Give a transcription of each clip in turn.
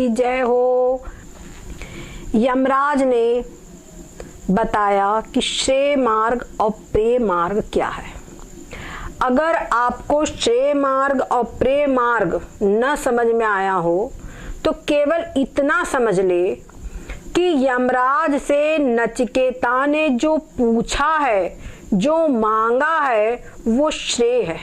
की जय हो। यमराज ने बताया कि श्रेय मार्ग और प्रेय मार्ग क्या है। अगर आपको श्रेय मार्ग और प्रेय मार्ग न समझ में आया हो तो केवल इतना समझ ले कि यमराज से नचिकेता ने जो पूछा है, जो मांगा है, वो श्रेय है।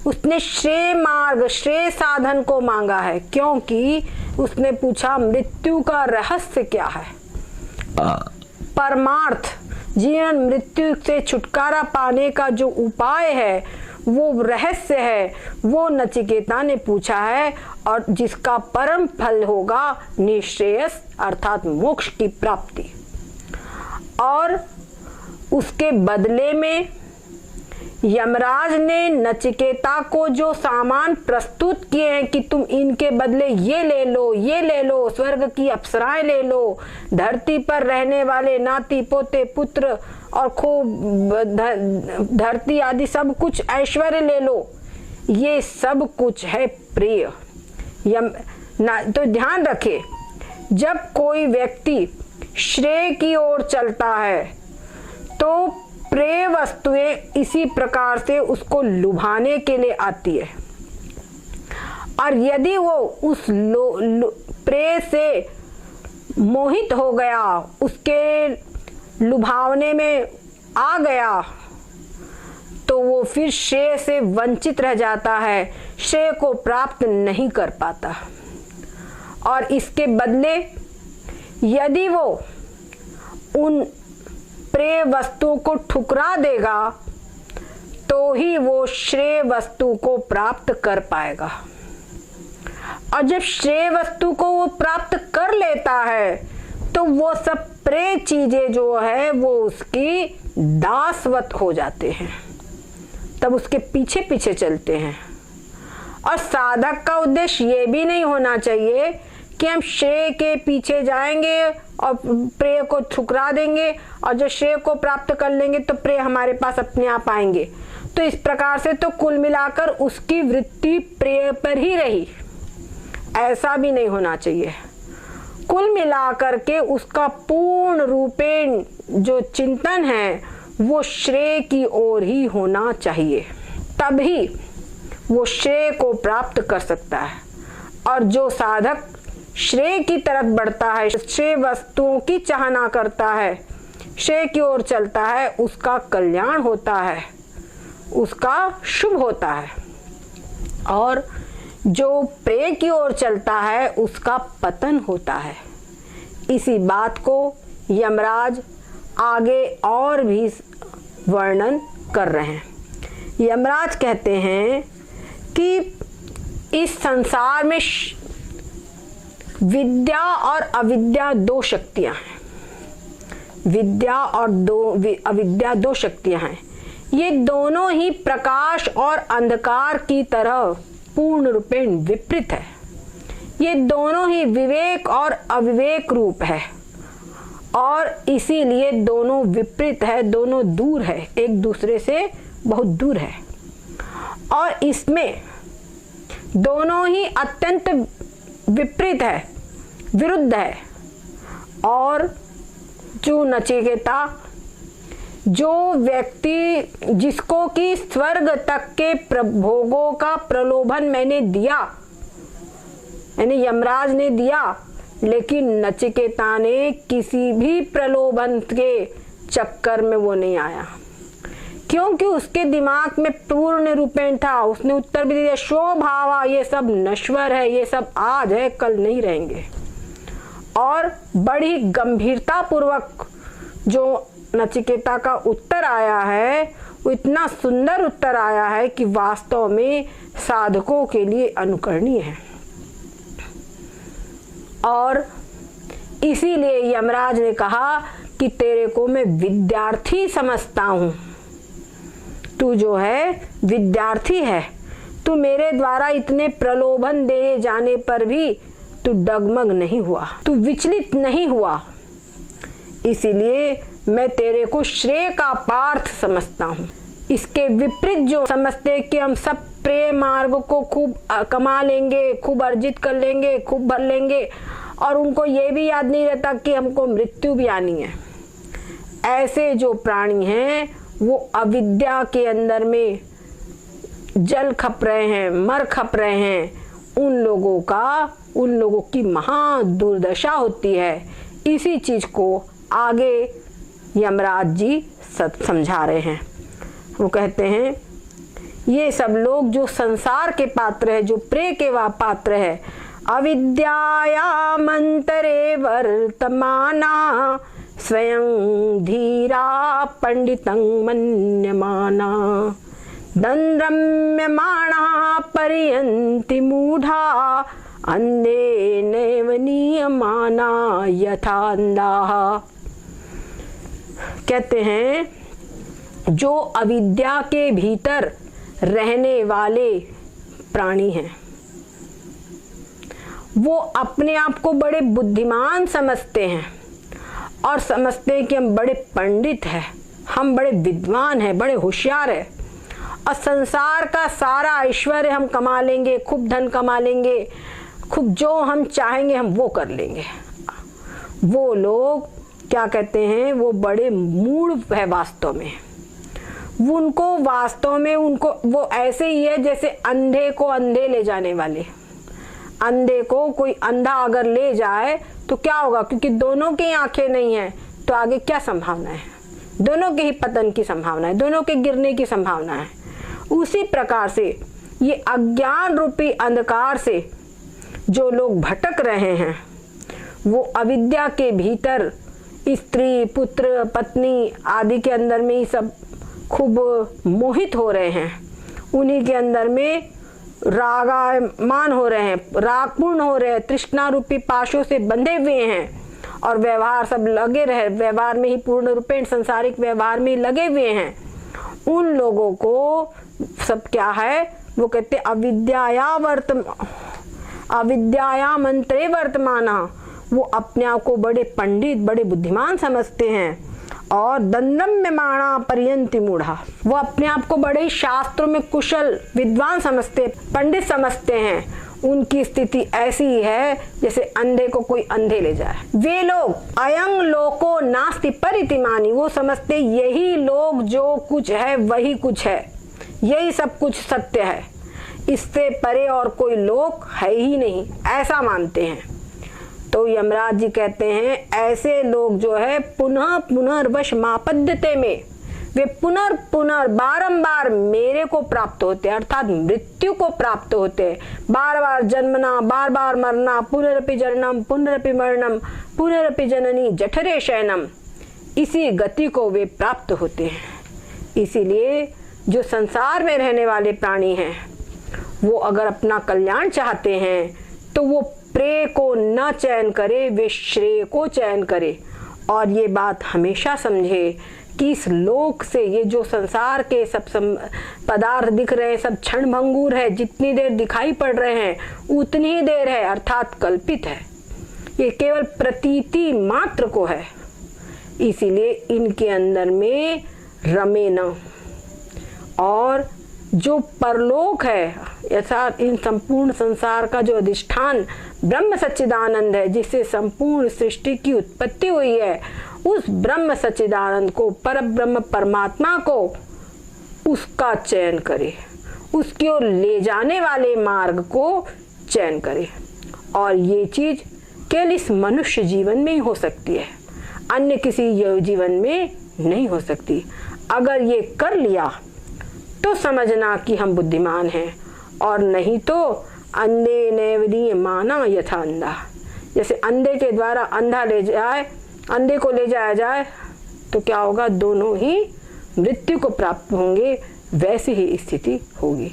उसने श्रेय मार्ग, श्रेय साधन को मांगा है, क्योंकि उसने पूछा मृत्यु का रहस्य क्या है। परमार्थ, जीवन मृत्यु से छुटकारा पाने का जो उपाय है, वो रहस्य है, वो नचिकेता ने पूछा है, और जिसका परम फल होगा निश्रेयस अर्थात मोक्ष की प्राप्ति। और उसके बदले में यमराज ने नचिकेता को जो सामान प्रस्तुत किए हैं कि तुम इनके बदले ये ले लो, ये ले लो, स्वर्ग की अप्सराएं ले लो, धरती पर रहने वाले नाती पोते पुत्र और खूब धरती आदि सब कुछ ऐश्वर्य ले लो, ये सब कुछ है प्रिय। तो ध्यान रखे, जब कोई व्यक्ति श्रेय की ओर चलता है तो प्रिय वस्तुएं इसी प्रकार से उसको लुभाने के लिए आती है, और यदि वो उस प्रिय से मोहित हो गया, उसके लुभावने में आ गया, तो वो फिर श्रेय से वंचित रह जाता है, श्रेय को प्राप्त नहीं कर पाता। और इसके बदले यदि वो उन प्रिय वस्तु को ठुकरा देगा तो ही वो श्रेय वस्तु को प्राप्त कर पाएगा। और जब श्रेय वस्तु को वो प्राप्त कर लेता है तो वो सब प्रिय चीजें जो है वो उसकी दासवत हो जाते हैं, तब उसके पीछे पीछे चलते हैं। और साधक का उद्देश्य ये भी नहीं होना चाहिए कि हम श्रेय के पीछे जाएंगे और प्रेय को ठुकरा देंगे, और जब श्रेय को प्राप्त कर लेंगे तो प्रेय हमारे पास अपने आप आएंगे। तो इस प्रकार से तो कुल मिलाकर उसकी वृत्ति प्रेय पर ही रही, ऐसा भी नहीं होना चाहिए। कुल मिलाकर के उसका पूर्ण रूपेण जो चिंतन है वो श्रेय की ओर ही होना चाहिए, तभी वो श्रेय को प्राप्त कर सकता है। और जो साधक श्रेय की तरफ बढ़ता है, श्रेय वस्तुओं की चाहना करता है, श्रेय की ओर चलता है, उसका कल्याण होता है, उसका शुभ होता है। और जो प्रेय की ओर चलता है उसका पतन होता है। इसी बात को यमराज आगे और भी वर्णन कर रहे हैं। यमराज कहते हैं कि इस संसार में विद्या और अविद्या दो शक्तियां हैं। विद्या और अविद्या दो शक्तियां हैं। ये दोनों ही प्रकाश और अंधकार की तरह पूर्ण रूपेण विपरीत है। ये दोनों ही विवेक और अविवेक रूप है, और इसीलिए दोनों विपरीत है, दोनों दूर है, एक दूसरे से बहुत दूर है। और इसमें दोनों ही अत्यंत विपरीत है, विरुद्ध है। और जो नचिकेता, जो व्यक्ति जिसको कि स्वर्ग तक के भोगों का प्रलोभन मैंने दिया, यानी यमराज ने दिया, लेकिन नचिकेता ने किसी भी प्रलोभन के चक्कर में वो नहीं आया, क्योंकि उसके दिमाग में पूर्ण रूपेण था। उसने उत्तर भी दिया, शोभावा, ये सब नश्वर है, ये सब आज है, कल नहीं रहेंगे। और बड़ी गंभीरता पूर्वक जो नचिकेता का उत्तर आया है वो इतना सुंदर उत्तर आया है कि वास्तव में साधकों के लिए अनुकरणीय है। और इसीलिए यमराज ने कहा कि तेरे को मैं विद्यार्थी समझता हूं, तू जो है विद्यार्थी है, तू मेरे द्वारा इतने प्रलोभन दिए जाने पर भी तू डगमग नहीं हुआ, तू विचलित नहीं हुआ, इसीलिए मैं तेरे को श्रेय का पार्थ समझता हूं। इसके विपरीत जो समझते कि हम सब प्रेम मार्ग को खूब कमा लेंगे, खूब अर्जित कर लेंगे, खूब भर लेंगे, और उनको ये भी याद नहीं रहता कि हमको मृत्यु भी आनी है। ऐसे जो प्राणी हैं वो अविद्या के अंदर में जल खप रहे हैं, मर खप रहे हैं। उन लोगों की महा दुर्दशा होती है। इसी चीज को आगे यमराज जी समझा रहे हैं। वो कहते हैं ये सब लोग जो संसार के पात्र है, जो प्रेम के वा पात्र है, अविद्याया मंतरे वर्तमाना स्वयं धीरा पंडितं मन्यमाना दंद्रम्यमाणा पर्यन्ति मूढ़ा अंधे नैव नियमाना यथा अंधाः। कहते हैं जो अविद्या के भीतर रहने वाले प्राणी हैं वो अपने आप को बड़े बुद्धिमान समझते हैं और समझते हैं कि हम बड़े पंडित हैं, हम बड़े विद्वान हैं, बड़े होशियार हैं और संसार का सारा ऐश्वर्य हम कमा लेंगे, खूब धन कमा लेंगे, खूब जो हम चाहेंगे हम वो कर लेंगे। वो लोग क्या कहते हैं, वो बड़े मूढ़ है वास्तव में। उनको वास्तव में वो ऐसे ही है जैसे अंधे को अंधे ले जाने वाले। अंधे को कोई अंधा अगर ले जाए तो क्या होगा, क्योंकि दोनों की आंखें नहीं है तो आगे क्या संभावना है, दोनों के ही पतन की संभावना है, दोनों के गिरने की संभावना है। उसी प्रकार से ये अज्ञान रूपी अंधकार से जो लोग भटक रहे हैं वो अविद्या के भीतर स्त्री पुत्र पत्नी आदि के अंदर में ही सब खूब मोहित हो रहे हैं, उन्हीं के अंदर में रागायमान हो रहे हैं, रागपूर्ण हो रहे हैं, तृष्णा रूपी पाशों से बंधे हुए हैं और व्यवहार सब लगे रहे, व्यवहार में ही पूर्ण रूपेण संसारिक व्यवहार में लगे हुए हैं। उन लोगों को सब क्या है, वो कहते अविद्याया मंत्रे वर्तमाना, वो अपने आप को बड़े पंडित बड़े बुद्धिमान समझते हैं और दंद्रम्यमाणा पर्यन्ति मूढ़ा, वो अपने आप को बड़े शास्त्रों में कुशल विद्वान समझते, पंडित समझते हैं। उनकी स्थिति ऐसी है जैसे अंधे को कोई अंधे ले जाए। वे लोग अयं लोको नास्ति परितिमानि, वो समझते यही लोग जो कुछ है वही कुछ है, यही सब कुछ सत्य है, इससे परे और कोई लोक है ही नहीं, ऐसा मानते हैं। तो यमराज जी कहते हैं ऐसे लोग जो है पुनः पुनर्वश मापद्यते में, वे पुनर् बारंबार मेरे को प्राप्त होते हैं, अर्थात मृत्यु को प्राप्त होते हैं। बार बार जन्मना, बार बार मरना, पुनरपि जननम पुनरपि मरणम पुनरपि जननी जठरे शयनम, इसी गति को वे प्राप्त होते हैं। इसीलिए जो संसार में रहने वाले प्राणी हैं वो अगर अपना कल्याण चाहते हैं तो वो प्रेय को न चयन करे, वे श्रेय को चयन करे। और ये बात हमेशा समझे कि इस लोक से ये जो संसार के सब पदार्थ दिख रहे हैं सब क्षण भंगुर है, जितनी देर दिखाई पड़ रहे हैं उतनी ही देर है, अर्थात कल्पित है, ये केवल प्रतीति मात्र को है। इसीलिए इनके अंदर में रमे न। और जो परलोक है अर्थात इन संपूर्ण संसार का जो अधिष्ठान ब्रह्म सच्चिदानंद है, जिससे संपूर्ण सृष्टि की उत्पत्ति हुई है, उस ब्रह्म सच्चिदानंद को, पर ब्रह्म परमात्मा को, उसका चयन करे, उसकी ओर ले जाने वाले मार्ग को चयन करे। और ये चीज केवल इस मनुष्य जीवन में ही हो सकती है, अन्य किसी जीवन में नहीं हो सकती। अगर ये कर लिया तो समझना कि हम बुद्धिमान हैं, और नहीं तो अंधे नैव माना यथा अंधा, जैसे अंधे के द्वारा अंधा ले जाए, अंधे को ले जाया जाए तो क्या होगा, दोनों ही मृत्यु को प्राप्त होंगे, वैसी ही स्थिति होगी।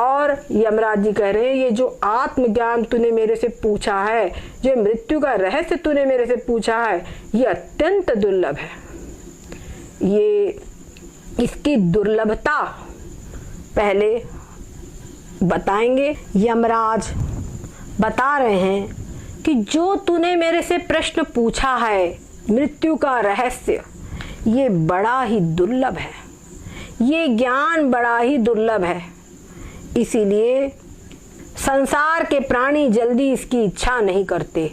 और यमराज जी कह रहे हैं ये जो आत्मज्ञान तूने मेरे से पूछा है, जो मृत्यु का रहस्य तूने मेरे से पूछा है, ये अत्यंत दुर्लभ है। ये इसकी दुर्लभता पहले बताएंगे। यमराज बता रहे हैं कि जो तूने मेरे से प्रश्न पूछा है मृत्यु का रहस्य, ये बड़ा ही दुर्लभ है, ये ज्ञान बड़ा ही दुर्लभ है, इसीलिए संसार के प्राणी जल्दी इसकी इच्छा नहीं करते।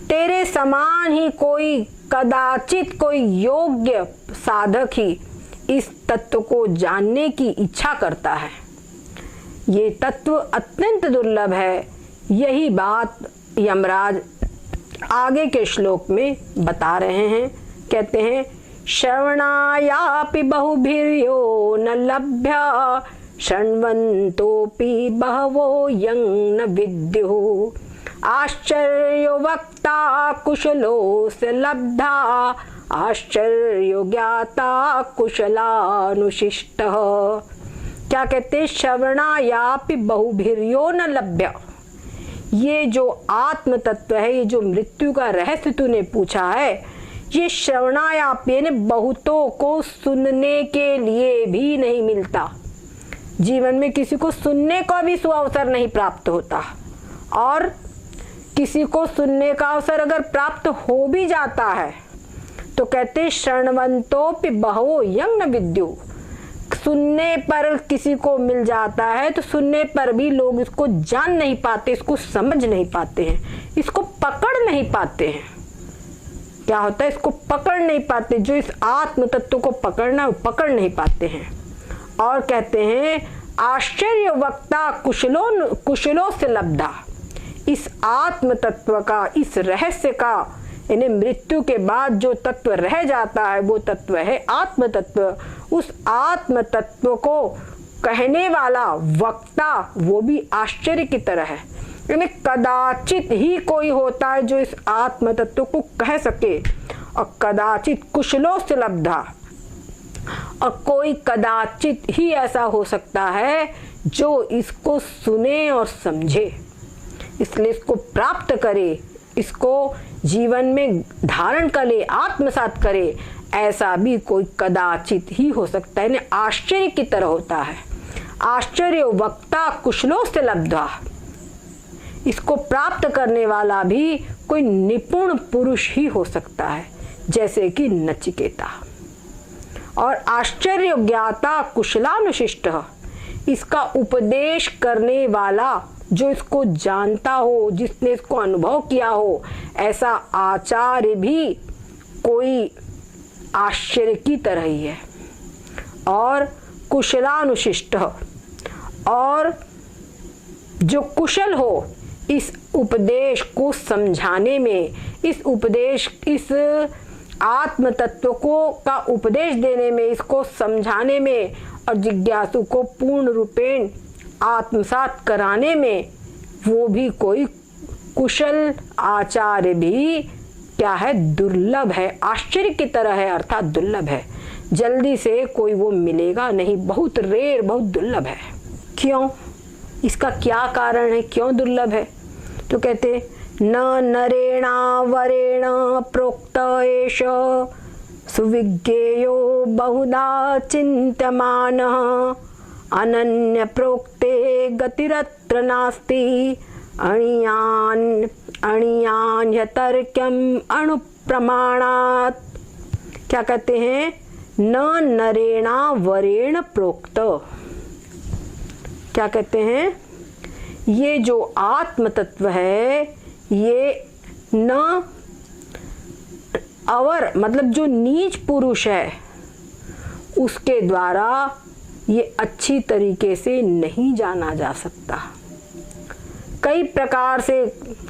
तेरे समान ही कोई कदाचित कोई योग्य साधक ही इस तत्व को जानने की इच्छा करता है। ये तत्व अत्यंत दुर्लभ है। यही बात यमराज आगे के श्लोक में बता रहे हैं। कहते हैं, श्रवणायापि बहुभिर्यो न लभ्य शृण्वन्तोऽपि बहवो यं न विद्युः आश्चर्यो वक्ता कुशलोऽस्य लब्धा आश्चर्यो ज्ञाता कुशलानुशिष्टः। क्या कहते हैं? श्रवणायापि बहुभिर्यो न लभ्य। ये जो आत्म तत्व है, ये जो मृत्यु का रहस्य तूने पूछा है, ये श्रवणायापि ने बहुतों को सुनने के लिए भी नहीं मिलता। जीवन में किसी को सुनने का भी सुअवसर नहीं प्राप्त होता, और किसी को सुनने का अवसर अगर प्राप्त हो भी जाता है तो कहते शृण्वन्तोऽपि बहवो यं न विद्युः। सुनने पर किसी को मिल जाता है तो सुनने पर भी लोग इसको जान नहीं पाते, इसको समझ नहीं पाते हैं, इसको पकड़ नहीं पाते हैं। क्या होता है? इसको पकड़ नहीं पाते। जो इस आत्म तत्व को पकड़ना, पकड़ नहीं पाते हैं। और कहते हैं आश्चर्य वक्ता कुशलों से लब्धा। इस आत्म तत्व का, इस रहस्य का, यानी मृत्यु के बाद जो तत्व रह जाता है वो तत्व है आत्म तत्व। उस आत्म तत्व को कहने वाला वक्ता वो भी आश्चर्य की तरह है, यानी कदाचित ही कोई होता है जो इस आत्म तत्व को कह सके, और कदाचित कुशलों से लब्धा, और कोई कदाचित ही ऐसा हो सकता है जो इसको सुने और समझे, इसलिए इसको प्राप्त करे, इसको जीवन में धारण करे, आत्मसात करे। ऐसा भी कोई कदाचित ही हो सकता है, आश्चर्य की तरह होता है। आश्चर्य वक्ता कुशलों से लब्धा। इसको प्राप्त करने वाला भी कोई निपुण पुरुष ही हो सकता है, जैसे कि नचिकेता। और आश्चर्य ज्ञाता कुशलानुशिष्ट, इसका उपदेश करने वाला, जो इसको जानता हो, जिसने इसको अनुभव किया हो, ऐसा आचार्य भी कोई आश्चर्य की तरह ही है। और कुशलानुशिष्ट, और जो कुशल हो इस उपदेश को समझाने में, इस उपदेश, इस आत्म तत्व को का उपदेश देने में, इसको समझाने में, और जिज्ञासु को पूर्ण रूपेण आत्मसात कराने में, वो भी कोई कुशल आचार्य भी क्या है? दुर्लभ है, आश्चर्य की तरह है, अर्थात दुर्लभ है। जल्दी से कोई वो मिलेगा नहीं, बहुत रेयर, बहुत दुर्लभ है। क्यों? इसका क्या कारण है? क्यों दुर्लभ है? तो कहते न नरेणा वरेण प्रोक्त एष सुविज्ञेयो बहुधा चिन्त्यमानः अनन्य प्रोक्ते गतिरत्र नास्ति अणियान्यतर्क्यम अणुप्रमाणात्। क्या कहते हैं? न नरेणा वरेण प्रोक्त। क्या कहते हैं? ये जो आत्म तत्व है, ये न अवर, मतलब जो नीच पुरुष है, उसके द्वारा ये अच्छी तरीके से नहीं जाना जा सकता। कई प्रकार से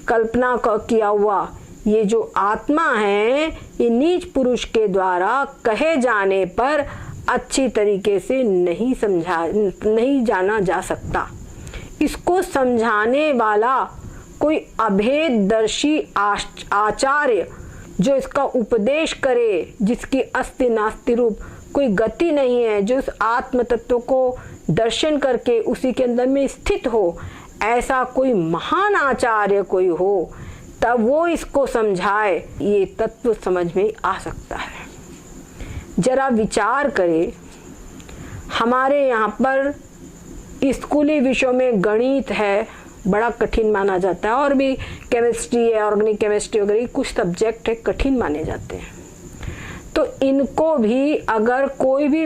कल्पना किया हुआ ये जो आत्मा है, ये नीच पुरुष के द्वारा कहे जाने पर अच्छी तरीके से नहीं जाना जा सकता। इसको समझाने वाला कोई अभेददर्शी आचार्य जो इसका उपदेश करे, जिसकी अस्ति नास्ति रूप कोई गति नहीं है, जो उस आत्म तत्व को दर्शन करके उसी के अंदर में स्थित हो, ऐसा कोई महान आचार्य कोई हो, तब वो इसको समझाए, ये तत्व समझ में आ सकता है। जरा विचार करें, हमारे यहाँ पर स्कूली विषयों में गणित है, बड़ा कठिन माना जाता है, और भी केमिस्ट्री है, ऑर्गेनिक केमिस्ट्री वगैरह कुछ सब्जेक्ट है, कठिन माने जाते हैं। तो इनको भी अगर कोई भी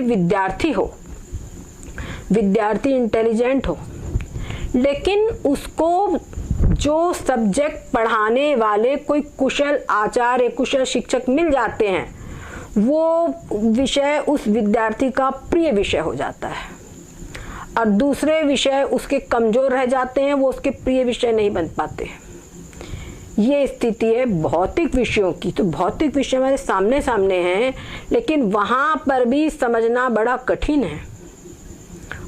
विद्यार्थी इंटेलिजेंट हो, लेकिन उसको जो सब्जेक्ट पढ़ाने वाले कोई कुशल आचार्य, कुशल शिक्षक मिल जाते हैं, वो विषय उस विद्यार्थी का प्रिय विषय हो जाता है, और दूसरे विषय उसके कमजोर रह जाते हैं, वो उसके प्रिय विषय नहीं बन पाते। ये स्थिति है भौतिक विषयों की। तो भौतिक विषय हमारे सामने सामने हैं, लेकिन वहाँ पर भी समझना बड़ा कठिन है,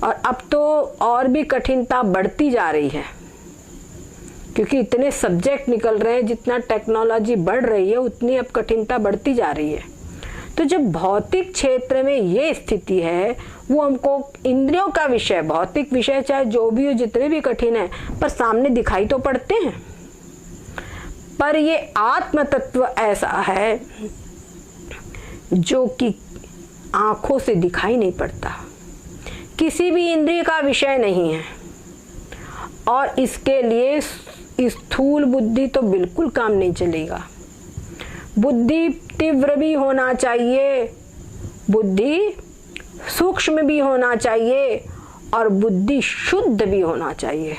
और अब तो और भी कठिनता बढ़ती जा रही है, क्योंकि इतने सब्जेक्ट निकल रहे हैं, जितना टेक्नोलॉजी बढ़ रही है उतनी अब कठिनता बढ़ती जा रही है। तो जब भौतिक क्षेत्र में ये स्थिति है, वो हमको इंद्रियों का विषय, भौतिक विषय चाहे जो भी हो, जितने भी कठिन है, पर सामने दिखाई तो पड़ते हैं। पर ये आत्म तत्व ऐसा है जो कि आंखों से दिखाई नहीं पड़ता, किसी भी इंद्रिय का विषय नहीं है, और इसके लिए स्थूल बुद्धि तो बिल्कुल काम नहीं चलेगा। बुद्धि तीव्र भी होना चाहिए, बुद्धि सूक्ष्म भी होना चाहिए, और बुद्धि शुद्ध भी होना चाहिए,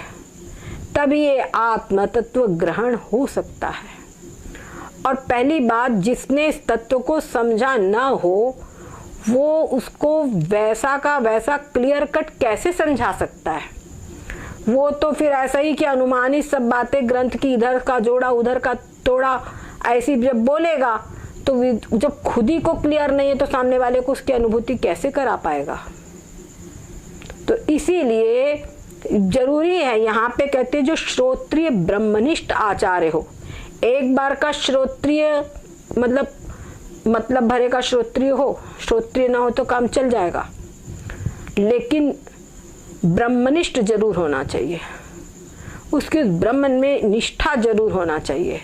तभी ये आत्म तत्व ग्रहण हो सकता है। और पहली बात, जिसने इस तत्व को समझा ना हो, वो उसको वैसा का वैसा क्लियर कट कैसे समझा सकता है। वो तो फिर ऐसा ही कि अनुमानित सब बातें, ग्रंथ की इधर का जोड़ा उधर का तोड़ा, ऐसी जब बोलेगा, तो जब खुद ही को क्लियर नहीं है तो सामने वाले को उसकी अनुभूति कैसे करा पाएगा। तो इसीलिए जरूरी है, यहाँ पे कहते हैं जो श्रोत्रिय ब्रह्मनिष्ठ आचार्य हो। एक बार का श्रोत्रिय मतलब भरे का श्रोत्रिय हो, श्रोत्रिय ना हो तो काम चल जाएगा, लेकिन ब्रह्मनिष्ठ जरूर होना चाहिए, उसके ब्रह्मन में निष्ठा जरूर होना चाहिए।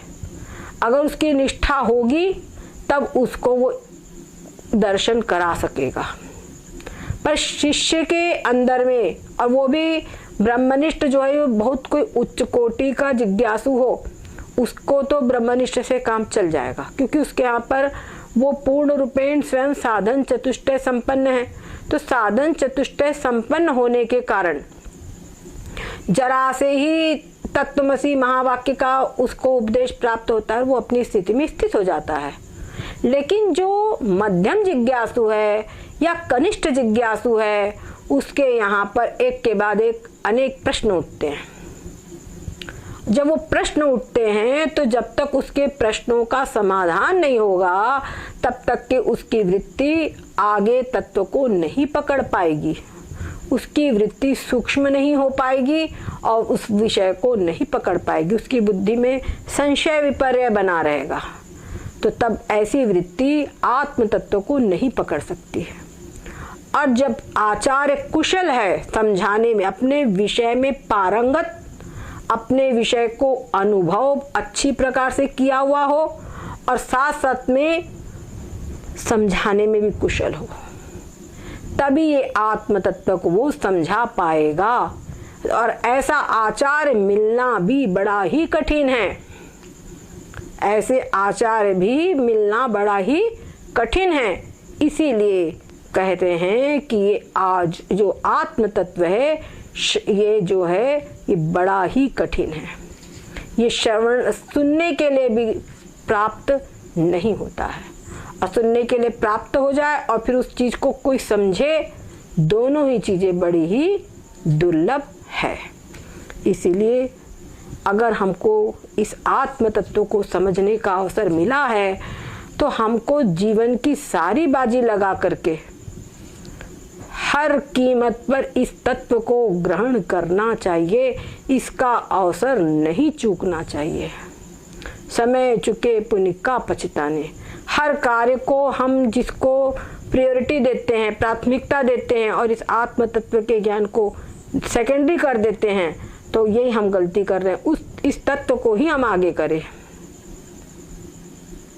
अगर उसकी निष्ठा होगी तब उसको वो दर्शन करा सकेगा। पर शिष्य के अंदर में, और वो भी ब्रह्मनिष्ठ जो है, वो बहुत कोई उच्च कोटि का जिज्ञासु हो, उसको तो ब्रह्मनिष्ठ से काम चल जाएगा, क्योंकि उसके यहाँ पर वो पूर्ण रूपेण स्वयं साधन चतुष्टय संपन्न है। तो साधन चतुष्टय संपन्न होने के कारण जरा से ही तत्वमसी महावाक्य का उसको उपदेश प्राप्त होता है, वो अपनी स्थिति में स्थित हो जाता है। लेकिन जो मध्यम जिज्ञासु है या कनिष्ठ जिज्ञासु है, उसके यहाँ पर एक के बाद एक अनेक प्रश्न उठते हैं। जब वो प्रश्न उठते हैं, तो जब तक उसके प्रश्नों का समाधान नहीं होगा, तब तक कि उसकी वृत्ति आगे तत्व को नहीं पकड़ पाएगी, उसकी वृत्ति सूक्ष्म नहीं हो पाएगी, और उस विषय को नहीं पकड़ पाएगी, उसकी बुद्धि में संशय विपर्य बना रहेगा। तो तब ऐसी वृत्ति आत्म तत्व को नहीं पकड़ सकती है। और जब आचार्य कुशल है समझाने में, अपने विषय में पारंगत, अपने विषय को अनुभव अच्छी प्रकार से किया हुआ हो, और साथ साथ में समझाने में भी कुशल हो, तभी ये आत्म तत्व को वो समझा पाएगा। और ऐसा आचार्य मिलना भी बड़ा ही कठिन है, ऐसे आचार्य भी मिलना बड़ा ही कठिन है। इसीलिए कहते हैं कि ये आज जो आत्म तत्व है, ये जो है ये बड़ा ही कठिन है। ये श्रवण सुनने के लिए भी प्राप्त नहीं होता है, और सुनने के लिए प्राप्त हो जाए और फिर उस चीज को कोई समझे, दोनों ही चीजें बड़ी ही दुर्लभ है। इसीलिए अगर हमको इस आत्म तत्व को समझने का अवसर मिला है, तो हमको जीवन की सारी बाजी लगा करके हर कीमत पर इस तत्व को ग्रहण करना चाहिए, इसका अवसर नहीं चूकना चाहिए। समय चुके पुण्य का पछताने। हर कार्य को हम जिसको प्रायोरिटी देते हैं, प्राथमिकता देते हैं, और इस आत्म तत्व के ज्ञान को सेकेंडरी कर देते हैं, तो यही हम गलती कर रहे हैं। इस तत्व को ही हम आगे करें,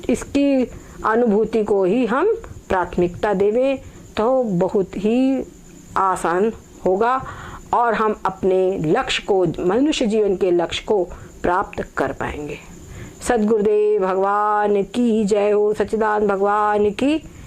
इसकी अनुभूति को ही हम प्राथमिकता देवें, तो बहुत ही आसान होगा, और हम अपने लक्ष्य को, मनुष्य जीवन के लक्ष्य को प्राप्त कर पाएंगे। सद्गुरुदेव भगवान की जय हो। सच्चिदानंद भगवान की